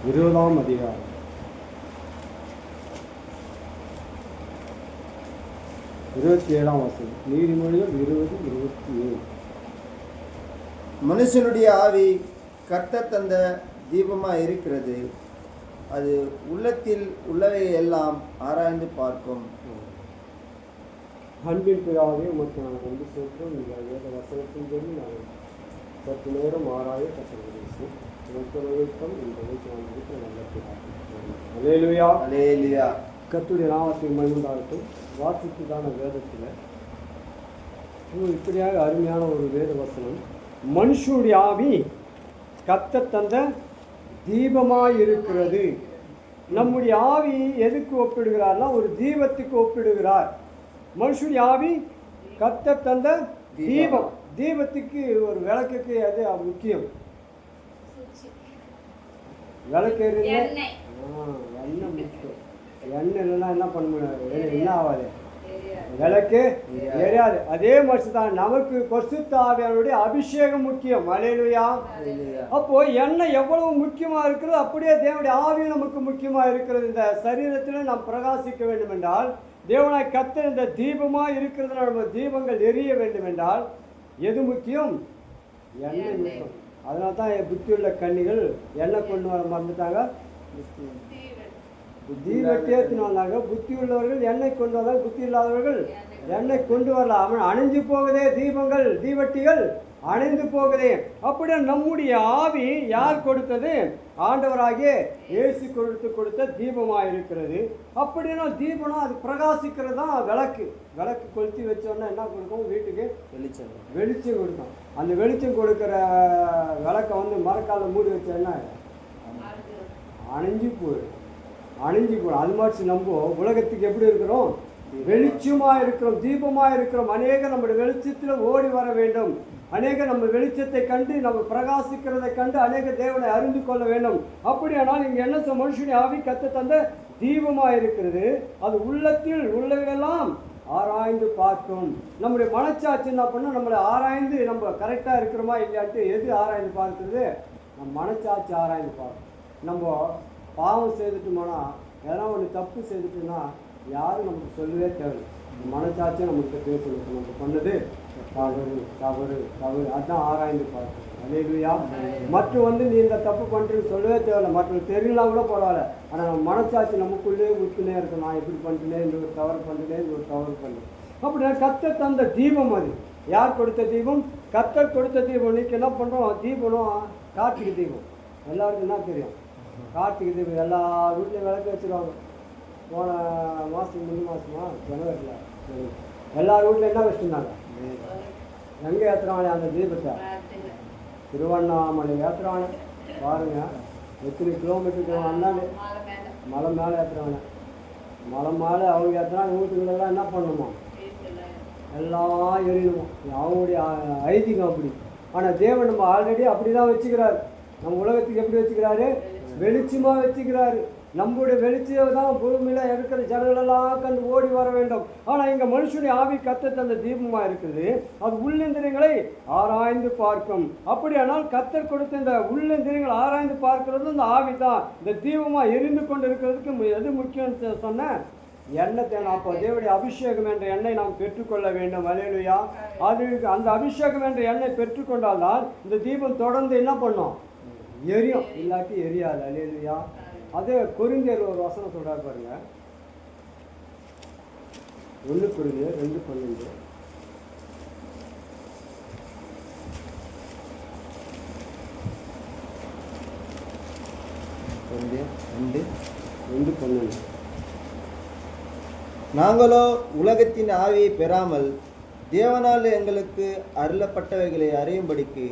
20ஆம் அதிகாரம் 27ஆம் வசனம். நீதிமொழிகள் 20:27. மனுஷனுடைய ஆவி கர்த்தர் தந்த தீபமாக இருக்கிறது, அது உள்ளத்தில் உள்ளவை எல்லாம் ஆராய்ந்து பார்க்கும். அன்பின் பிதாவே, உமக்கு நான் நன்றி சொல்கிறோம். இந்த வேத வசனத்தின் சொல்லி நான் சற்று நேரம் ஆராய கற்றுக்கொடுத்து உமக்கு இந்த வயசு இருக்கிற நல்ல பிதாவே. அல்லேலூயா, அல்லேலூயா. கர்த்தருடைய நாமத்தின் மகிமையாகட்டும். வாசித்ததான வேதத்தில் இப்படியாக அருமையான ஒரு வேத வசனம். மனுஷனுடைய ஆவி கர்த்தர் தந்த தீபமாய் இருக்கிறது. நம்முடைய ஆவி எதுக்கு ஒப்பிடுகிறார்னா ஒரு தீபத்துக்கு ஒப்பிடுகிறார். மனுஷனுடைய ஆவி கர்த்தர் தந்த தீபம். தீபத்துக்கு ஒரு விளக்குக்கு அது முக்கியம். விளக்கு எண்ணெய் முக்கியம். எண்ணெய் இல்லைன்னா என்ன பண்ண முடியாது, என்ன ஆகாது, விளக்கு எரியாது. அதே மாதிரி தான் நமக்கு பரிசுத்த ஆவியானுடைய அபிஷேகம் முக்கியம். அல்லேலூயா. அப்போ எண்ணெய் எவ்வளவு முக்கியமாக இருக்கிறது, அப்படியே தேவனுடைய ஆவி நமக்கு முக்கியமாக இருக்கிறது. இந்த சரீரத்தில் நாம் பிரகாசிக்க வேண்டும் என்றால், தேவனாய் கர்த்தர் இந்த தீபமாக இருக்கிறதுனால நம்ம தீபங்கள் எரிய வேண்டும் என்றால் எது முக்கியம்? எண்ணெய் முக்கியம். அதனால தான் புத்தியுள்ள கன்னிகள் எண்ணெய் கொண்டு வர மறந்துட்டாங்க. தீபத்தை ஏற்றின்னு வந்தாங்க. புத்தி உள்ளவர்கள் எண்ணெய் கொண்டு வந்தாங்க, புத்தி இல்லாதவர்கள் எண்ணெய் கொண்டு வரல. அவன் அணைஞ்சு போகுதே, தீபங்கள் தீவட்டிகள் அணைந்து போகுதே. அப்படியே நம்முடைய ஆவி யார் கொடுத்தது? ஆண்டவராகிய இயேசு கொடுத்த தீபமாக இருக்கிறது. அப்படின்னா தீபம்னா அது பிரகாசிக்கிறது தான் விளக்கு. விளக்கு கொளுத்தி வச்சோன்னா என்ன கொடுக்கும்? வீட்டுக்கு வெளிச்சம் கொடுக்கும். அந்த வெளிச்சம் கொடுக்குற விளக்கை மரக்கால மூடி வச்சோன்னா அணைஞ்சு போயிடும். அது மாதிரி நம்ம உலகத்துக்கு எப்படி இருக்கிறோம்? வெளிச்சமாக இருக்கிறோம், தீபமாக இருக்கிறோம். அநேக நம்முடைய வெளிச்சத்தில் ஓடி வர வேண்டும். அநேக நம்ம வெளிச்சத்தை கண்டு நம்ம பிரகாசிக்கிறதை கண்டு அநேக தேவனை அறிந்து கொள்ள வேண்டும். அப்படியானால் இங்கே என்ன மனுஷனுடைய ஆவி கர்த்தர் தந்த தீபமாக இருக்கிறது, அது உள்ளத்தில் உள்ளவர்களெல்லாம் ஆராய்ந்து பார்க்கும். நம்முடைய மனச்சாட்சி என்ன பண்ணால் நம்மளை ஆராய்ந்து நம்ம கரெக்டாக இருக்கிறோமா இல்லையாட்டு எது ஆராய்ந்து பார்க்குறது? நம்ம மனச்சாட்சி ஆராய்ந்து பார்க்கணும். நம்ம பாவம் செய்துட்டோம்னா, எதனா ஒன்று தப்பு செய்துட்டோம்னா யாரும் நமக்கு சொல்லவே தேவை. மனச்சாட்சியை நம்மகிட்ட பேசணும். நம்ம பண்ணது தவறு தவறு தவறு, அதுதான் ஆராய்ந்து பார்க்கணும். அல்லேலூயா. மற்றும் நீ இந்த தப்பு பண்ணுறேன்னு சொல்லவே தேவையில்லை. மற்றவங்க தெரியலாம் கூட பரவாயில்ல. ஆனால் நம்ம மனச்சாட்சி நமக்குள்ளேயே உறுத்துனே இருக்கும். நான் இப்படி பண்ணிட்டேன், இந்த ஒரு தவறு பண்ணிட்டேன், இந்த ஒரு தவறு பண்ணேன். அப்படின்னா கர்த்தர் தந்த தீபம் அது. யார் கொடுத்த தீபம்? கர்த்தர் கொடுத்த தீபம். இன்னைக்கு என்ன பண்ணுறோம்? தீபம் கார்த்திகை தீபம். எல்லாருக்கும் என்ன தெரியும்? கார்த்திகை தீபம் எல்லா வீட்லையும் விளக்கு வச்சுருவாங்க. போன மாதத்துக்கு முந்தைய மாதமா ஜனவரியில் எல்லார் வீட்டில் என்ன வச்சுருந்தாங்க? எங்கே ஏற்றுறாங்க அந்த தீபத்தை? திருவண்ணாமலை ஏற்றுறாங்க. பாருங்கள் எத்தனை கிலோமீட்டருக்கு வந்தாங்க. மலை மேலே ஏற்றுறாங்க. மலை மேலே அவங்க ஏற்றுறாங்க. வீட்டுக்குள்ளெல்லாம் என்ன பண்ணணுமா? எல்லாம் எரியணுமா. அவங்களுடைய ஐதீகம் அப்படி. ஆனால் தேவன் நம்ம ஆல்ரெடி அப்படி தான் வச்சுக்கிறாரு. நம்ம உலகத்துக்கு எப்படி வச்சுக்கிறாரு? வெளிச்சமாக வச்சுக்கிறாரு. நம்முடைய வெளிச்சம் தான் பூமியில் இருக்கிற ஜனங்களெல்லாம் கண்டு ஓடி வர வேண்டும். ஆனால் இங்கே மனுஷனுடைய ஆவி கர்த்தர் தந்த தீபமாக இருக்குது. அது உள்ளிந்திரியங்களை ஆராய்ந்து பார்க்கும். அப்படியானால் கர்த்தர் கொடுத்த இந்த உள்ளிந்திரியங்களை ஆராய்ந்து பார்க்கறது இந்த ஆவி தான். இந்த தீபமாக எரிந்து கொண்டு இருக்கிறதுக்கு எது முக்கியம்னு சொன்ன எண்ணெய் தேவை. அப்போ தேவனுடைய அபிஷேகம் என்ற எண்ணெய் நாம் பெற்றுக்கொள்ள வேண்டும். அல்லேலூயா. அது அந்த அபிஷேகம் என்ற எண்ணெய் பெற்றுக்கொண்டால்தான் இந்த தீபம் தொடர்ந்து என்ன பண்ணும்? எரியும், இல்லாட்டி எரியாது. அல்லேலூயா. அதே கொரிந்தியர் ஒரு வசனம் சொல்கிறார் பாருங்க. 1 கொரிந்தியர் 2:12. நாங்களோ உலகத்தின் ஆவியை பெறாமல் தேவனால் எங்களுக்கு அருளப்பட்டவைகளை அறியும்படிக்கு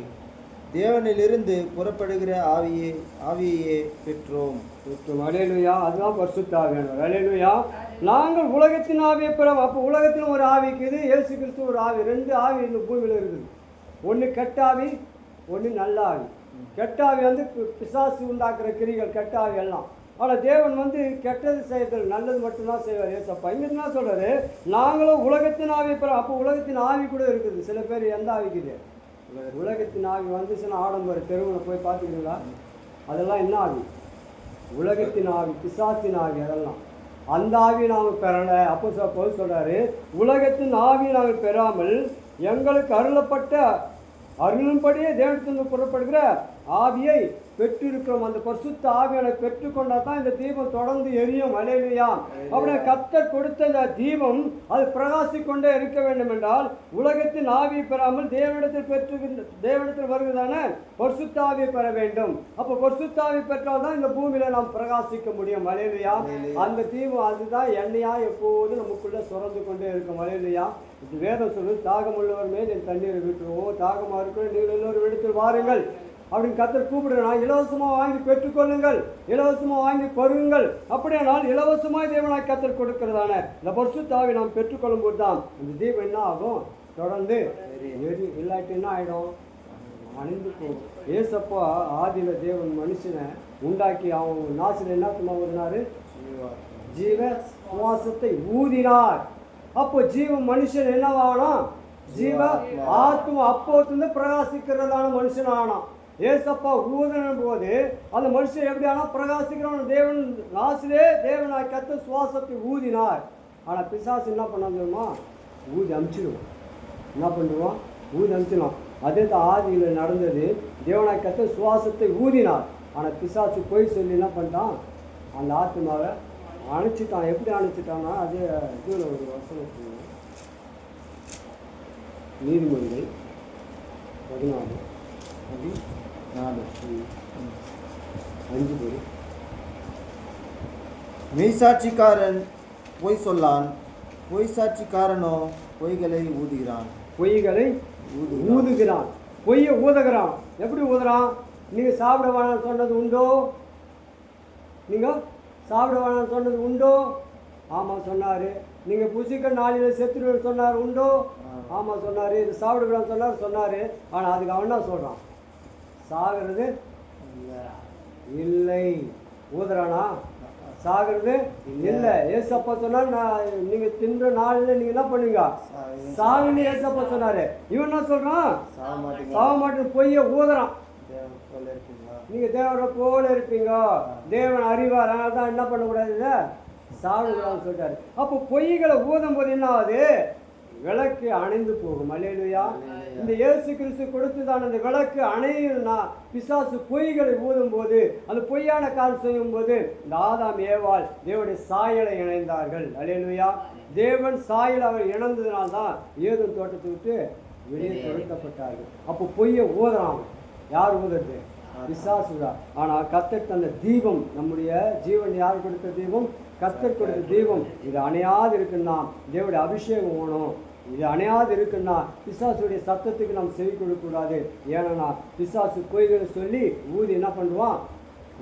தேவனிலிருந்து புறப்படுகிற ஆவியையே பெற்றோம். அல்லேலூயா. அதுதான் பரிசுத்த ஆவியானவர். அல்லேலூயா. நாங்கள் உலகத்தின் ஆவியை பெறோம். அப்போ உலகத்திலும் ஒரு ஆவி இருக்குது, இயேசு கிறிஸ்து ஒரு ஆவி. 2 ஆவி இந்த பூமியில் இருக்குது. ஒன்று கெட்ட ஆவி, ஒன்று நல்ல ஆவி. கெட்ட ஆவி பிசாசு உண்டாக்குற கிரிகள், கெட்ட ஆவி எல்லாம். ஆனால் தேவன் கெட்டது செய்யறது, நல்லது மட்டும்தான் செய்வார். ஏசப்பா இங்கே என்ன சொல்கிறாரு? நாங்களும் உலகத்தின் ஆவியை பெறோம். அப்போ உலகத்தின் ஆவி கூட இருக்குது. சில பேர் எந்த ஆவிக்குது? உலகத்தின் ஆவி வந்துச்சுன்னா ஆடம்பர தெருவில் போய் பார்த்துக்கிறீங்களா? அதெல்லாம் என்ன ஆவி? உலகத்தின் ஆவி, பிசாசின் ஆவி, அதெல்லாம் அந்த ஆவியை நாங்கள் பெறலை. அப்போ பவுல் சொல்றாரு, உலகத்தின் ஆவியை நாங்கள் பெறாமல் எங்களுக்கு அருளப்பட்ட அருளின்படியே தேவனிடத்திலிருந்து புறப்படுகிற ஆவியை பெற்றிருக்கிறோம். அந்த பரிசுத்த ஆவியை பெற்றுக்கொண்டா தான் இந்த தீபம் தொடர்ந்து எரியும். அல்லேலூயா. அப்படியே கர்த்தர் கொடுத்த இந்த தீபம் அது பிரகாசிக்கொண்டே இருக்க வேண்டும் என்றால் உலகத்தின் ஆவியை பெறாமல் தேவனிடத்தில் வருகிறதான பரிசுத்த ஆவியை பெற வேண்டும். அப்போ பரிசுத்த ஆவி பெற்றால் தான் இந்த பூமியில நாம் பிரகாசிக்க முடியும். அல்லேலூயா. அந்த தீபம் அதுதான் எண்ணெயா எப்போதும் நமக்குள்ள சுரந்து கொண்டே இருக்கும். அல்லேலூயா. இது வேதம் சொல்லு, தாகம் உள்ளவர் மேல் என் தண்ணீரை விட்டுருவோம், தாகமா இருக்கிற நீங்கள் எல்லோரும் இடத்தில் வாருங்கள் அப்படின்னு கர்த்தர் கூப்பிடுறான். இலவசமாக வாங்கி பெற்றுக்கொள்ளுங்கள், இலவசமாக வாங்கி பருகுங்கள். அப்படியானால் இலவசமாக தேவனாய் கர்த்தர் கொடுக்கிறதான இந்த பரிசுத்த ஆவியை நாம் பெற்றுக்கொள்ளும் போது தான் இந்த தீபம் என்ன ஆகும், தொடர்ந்து இல்லாட்டி என்ன ஆகிடும், அணிந்து போகும். ஏசப்பா ஆதியில தேவன் மனுஷனை உண்டாக்கி அவன் நாசில என்ன ஊதினாரு, ஜீவ சுவாசத்தை ஊதினார். அப்போ ஜீவ மனுஷன் என்னவானான், ஜீவ ஆத்மா அப்போத்துல பிரகாசிக்கிறதான மனுஷன் ஆனான். ஏசப்பா ஊதின போது அந்த மனுஷன் எப்படி ஆனா பிரகாசிக்கிறான். தேவன் நாசிலே தேவனாய் கர்த்தர் சுவாசத்தை ஊதினார். ஆனால் பிசாசு என்ன பண்ணாதுமா, ஊதி அமிச்சிடுவோம். என்ன பண்ணுவான், ஊதி அமிச்சிடுவான். அதே தான் ஆதியில் நடந்தது. தேவனாய் கர்த்தர் சுவாசத்தை ஊதினார். ஆனால் பிசாசு போய் சொல்லி என்ன பண்ணிட்டான், அந்த ஆத்மாவை அணைச்சிட்டான். எப்படி அணைச்சிட்டான்னா, அதே இதில் ஒரு வசனம் நீதிமொழிகள் 14:5 மெய்சாட்சிக்காரன் பொய் சொல்லான், பொய் சாட்சிக்காரனோ பொய்களை ஊதுகிறான். பொய்களை ஊதுகிறான், பொய்யை ஊதுகிறான். எப்படி ஊதுறான், நீங்கள் சாப்பிட வேணாம்னு சொன்னது உண்டோ, நீங்கள் சாப்பிட வேணாம்னு சொன்னது உண்டோ, ஆமாம் சொன்னார். நீங்கள் புசிக்க நாளில் செத்துருவேன் சொன்னார் உண்டோ, ஆமாம் சொன்னார். இது சாப்பிடக்கூடாதுன்னு சொன்னார். ஆனால் அதுக்கு அவன் என்ன சொல்கிறான், சாகிறது இல்லை. ஊதுறானா, சாகிறது இல்லை. ஏசப்பா சொன்னார், நான் நீங்கள் தின்ற நாளில் நீங்கள் என்ன பண்ணுவீங்க, சாகுன்னு ஏசப்பா சொன்னார். இவன் என்ன சொல்கிறான், சாக மாட்டேன், பொய்யை ஊதுறான். நீங்கள் தேவனை போல இருப்பீங்க, தேவன் அறிவார், அதனால தான் என்ன பண்ணக்கூடாது, சாப்பிடக்கூடாதுன்னு சொல்லிட்டாரு. அப்போ பொய்களை ஊதும் போது என்ன ஆகுது, விளக்கு அணைந்து போகும். அல்லேலூயா. இந்த இயேசு கிறிஸ்து கொடுத்துதான் அந்த விளக்கு அணையும்னா, பிசாசு பொய்களை ஊதும் போது, அந்த பொய்யான கால் செய்யும் போது இந்த ஆதாம் ஏவாள் தேவனுடைய சாயலை இணைந்தார்கள். அல்லேலூயா. தேவன் சாயல் அவர் இணைந்ததுனால்தான் ஏதேன் தோட்டத்தை விட்டு வெளியே துரத்தப்பட்டார்கள். அப்போ பொய்யை ஊதுறான். யார் ஊதுறது, பிசாசு தான். ஆனால் கர்த்தர் தந்த தீபம், நம்முடைய ஜீவன் யார் கொடுத்த தீபம், கர்த்தர் கொடுத்த தீபம். இது அணையாது இருக்குன்னா தேவனுடைய அபிஷேகம் வேணும். இது அணையாது இருக்குன்னா பிசாசுடைய சத்தத்துக்கு நாம் செவி கொடுக்கக்கூடாது. ஏன்னா பிசாசு பொய்களை சொல்லி ஊதி என்ன பண்ணுவான்,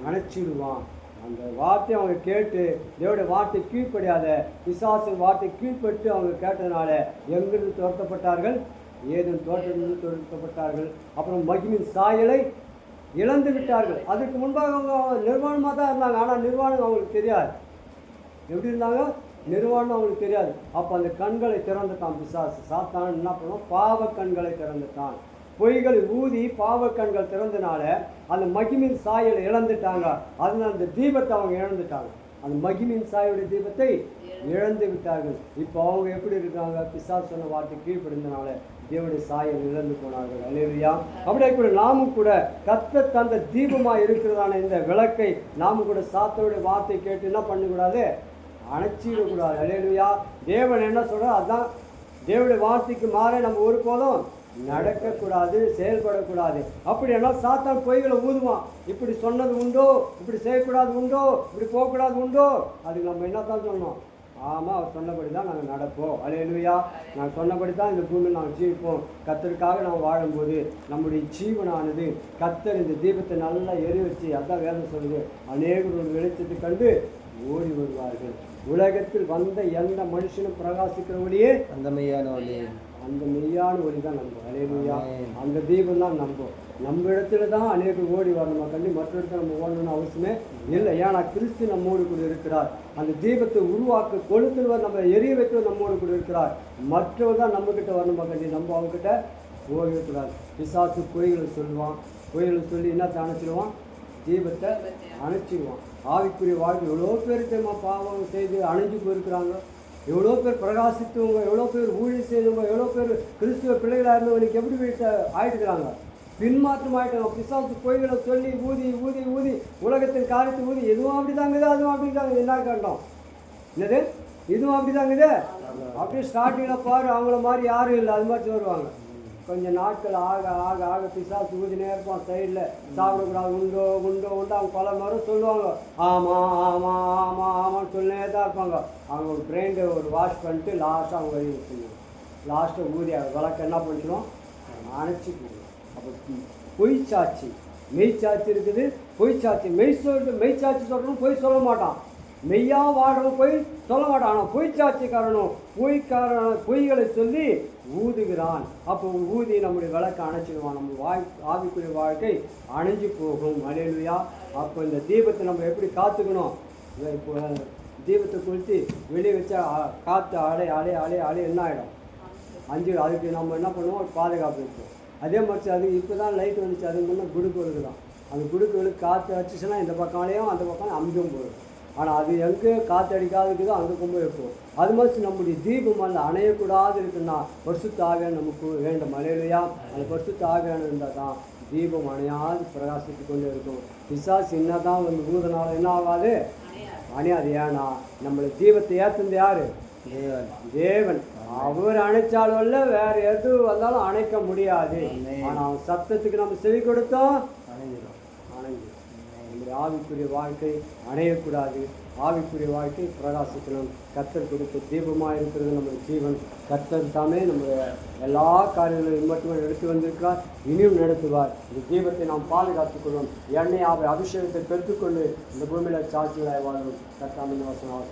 அணைச்சிடுவான். அந்த வார்த்தையை அவங்க கேட்டு தேவனுடைய வார்த்தை கீழ்ப்படியாத பிசாசு வார்த்தை கீழ்பட்டு அவங்க கேட்டதுனால எங்கிருந்து துரத்தப்பட்டார்கள், ஏதேன் தோட்டத்திலிருந்து துரத்தப்பட்டார்கள். அப்புறம் மகிமின் சாயலை இழந்து விட்டார்கள். அதுக்கு முன்பாக அவங்க நிர்வாணமாக தான் இருந்தாங்க. ஆனால் நிர்வாணம் அவங்களுக்கு தெரியாது. எப்படி இருந்தாங்க, நிர்வாணம் அவங்களுக்கு தெரியாது. அப்போ அந்த கண்களை திறந்துட்டான் பிசாசு. சாத்தான் என்ன பண்ணுவோம், பாவ கண்களை திறந்துட்டான். பொய்களை ஊதி பாவ கண்கள் திறந்தனால அந்த மகிமின் சாயலை இழந்துட்டாங்க. அதனால அந்த தீபத்தை அவங்க இழந்துட்டாங்க. அந்த மகிமின் சாயுடைய தீபத்தை இழந்து விட்டார்கள். இப்போ அவங்க எப்படி இருக்காங்க, பிசாசு சொன்ன வார்த்தை கீழ்ப்படிந்தனால தேவனுடைய சாயல் இழந்து போனார்கள். அல்லேலூயா. அப்படியே கூட நாமும் கூட கர்த்தர் தந்த தீபமாக இருக்கிறதான இந்த விளக்கை நாமும் கூட சாத்தனுடைய வார்த்தை கேட்டு என்ன பண்ணக்கூடாது, அணைச்சிடக்கூடாது. அல்லேலூயா. தேவன் என்ன சொல்கிறார், அதுதான் தேவனுடைய வார்த்தைக்கு மாற நம்ம ஒருபோதும் நடக்கக்கூடாது, செயல்படக்கூடாது. அப்படி என்ன சாத்தான் பொய்களை ஊதுவான். இப்படி சொன்னது உண்டோ, இப்படி செய்யக்கூடாது உண்டோ, இப்படி போகக்கூடாது உண்டோ, அதுக்கு நம்ம என்ன தான் சொன்னோம், ஆமாம் அவர் சொன்னபடி தான் நாங்கள் நடப்போம். அல்லேலூயா. நாங்கள் சொன்னபடி தான் இந்த பூமியில் நாங்கள் ஜீவிப்போம். கர்த்தருக்காக நாம் வாழும்போது நம்முடைய ஜீவனானது கர்த்தர் இந்த தீபத்தை நல்லா எரி வச்சு, அதான் வேதம் சொல்லுது, அநேகர் ஒரு வெளிச்சத்தை கண்டு ஓடி வருவார்கள். உலகத்தில் வந்த எந்த மனுஷனும் பிரகாசிக்கிற ஒளியே அந்த மெய்யான ஒளி, அந்த மெய்யான ஒளி தான் நம்பும். அல்லேலூயா. அந்த தீபம் தான் நம்பும். நம்ம இடத்துல தான் அநேகர் ஓடி வரணுமா கண்டி, மற்ற இடத்துல நம்ம ஓடணும்னு அவசியமே இல்லை. ஏன்னா கிறிஸ்து நம்மோடு கூட இருக்கிறார். அந்த தீபத்தை உருவாக்க கொளுத்துவர், நம்ம எரிய வைக்கிறவர் நம்மோடு கூட இருக்கிறார். மற்றவர் தான் நம்மக்கிட்ட வரணுமா கண்டி, நம்ம அவங்ககிட்ட ஓடிவிடக்கூடாது. பிசாசு பொய்களை சொல்லுவான். பொய்களை சொல்லி என்ன அணைச்சிடுவான், தீபத்தை அணைச்சிடுவான். ஆவிக்குரிய வாழ்க்கை எவ்வளோ பேர் தெரியுமா பாவம் செய்து அணைஞ்சு போயிருக்கிறாங்க. எவ்வளோ பேர் பிரகாசித்தவங்க, எவ்வளோ பேர் ஊழியம் செய்தவங்க, எவ்வளோ பேர் கிறிஸ்துவ பிள்ளைகளாக இருந்தவங்க எப்படி வீட்டை ஆயிட்டுக்கிறாங்க, பின்மாற்றம் ஆகிட்டாங்க. பிசாசு பொய்களை சொல்லி ஊதி ஊதி ஊதி உலகத்தின் காரியத்தை ஊதி எதுவும் அப்படி தாங்குது, அதுவும் அப்படி தாங்க. என்ன கண்டோம் என்னது, இதுவும் அப்படி தாங்குது. அப்படியே ஸ்டார்டிங்கில் பாரு அவங்கள மாதிரி யாரும் இல்லை, அது மாதிரி வருவாங்க. கொஞ்சம் நாட்கள் ஆக ஆக ஆக பிசாசு ஊதினே இருப்பான். சைடில் சாப்பிடக்கூடாது, உண்டோ உண்டோ உண்டோ அவங்க பல மரம் சொல்லுவாங்க. ஆமாம் ஆமாம் ஆமாம் ஆமான்னு சொல்லினே தான் இருப்பாங்க. அவங்க ஒரு பிரெயினை ஒரு வாஷ் பண்ணிட்டு லாஸ்ட்டாக அவங்க வழி வச்சுக்கணும். லாஸ்ட்டாக ஊதி விளக்கு என்ன பண்ணிக்கணும், அணைச்சிக்கணும். அப்போ பொய்ச்சாட்சி மெய்ச்சாட்சி இருக்குது, பொய்ச்சாட்சி. மெய்ச்சாட்சி சொல்கிறோம், பொய் சொல்ல மாட்டான். மெய்யா வாழ்றவன் பொய் சொல்ல மாட்டான். ஆனால் பொய்ச்சாட்சிக்காரனும் பொய்களை சொல்லி ஊதுகிறான். அப்போ ஊதி நம்முடைய விளக்கை அணைச்சிடுவான். நம்ம ஆவிக்குரிய வாழ்க்கை அணைஞ்சு போகும். அல்லேலூயா. அப்போ இந்த தீபத்தை நம்ம எப்படி காத்துக்கணும், இப்போ தீபத்தை கொளுத்தி வெளியே வச்சா காற்று அலை அலை அலை அலை என்ன ஆகிடும், அதுக்கு நம்ம என்ன பண்ணுவோம், ஒரு பாதுகாப்பு இருக்கும். அதே மாதிரி அது இப்போ தான் லைட் வந்துச்சு, அதுக்கு முன்னே குடுக்கு இருக்குதான். அந்த குடுக்குகளுக்கு காற்று அடிச்சுன்னா இந்த பக்கம்லேயும் அந்த பக்கம் அங்கேயும் போயிடும். ஆனால் அது எங்கே காற்று அடிக்காதுக்குதோ அங்கே கொண்டு இருக்கும். அது மாதிரி நம்முடைய தீபம் அந்த அணையக்கூடாது இருக்குன்னா பரிசுத்த ஆவியானவர் நமக்கு வேண்டும். அல்லேலூயா. அந்த பரிசுத்த ஆவியானவர் இருந்தால் தான் தீபம் அணையாது பிரகாசித்து கொண்டு இருக்கும். பிசாசு என்ன தான் வந்து ஊதனால என்ன ஆகாது, அணையாது. ஏன்னா நம்மளை தீபத்தை ஏற்றுந்து யாரு, தேவன். அவர் அணைச்சாலும் இல்லை, வேற எது வந்தாலும் அணைக்க முடியாது. ஆனால் அவன் சத்தத்துக்கு நம்ம செவி கொடுத்தோம், அணைஞ்சிடும். நம்முடைய ஆவிக்குரிய வாழ்க்கை அணையக்கூடாது. ஆவிக்குரிய வாழ்க்கை பிரகாசிக்கணும். கர்த்தர் கொடுத்த தீபமாக இருக்கிறது நம்முடைய ஜீவன். கர்த்தர் தாமே நம்முடைய எல்லா காரியங்களையும் மட்டுமே எடுத்து வந்திருக்கிறார், இனியும் நடத்துவார். இந்த தீபத்தை நாம் பாதுகாத்துக் கொள்வோம். எண்ணெய் அபிஷேகத்தை பெற்றுக்கொண்டு இந்த பூமியில் சாட்சிகளாய் வாழ்வோம். கர்த்தாவின் வசனம்.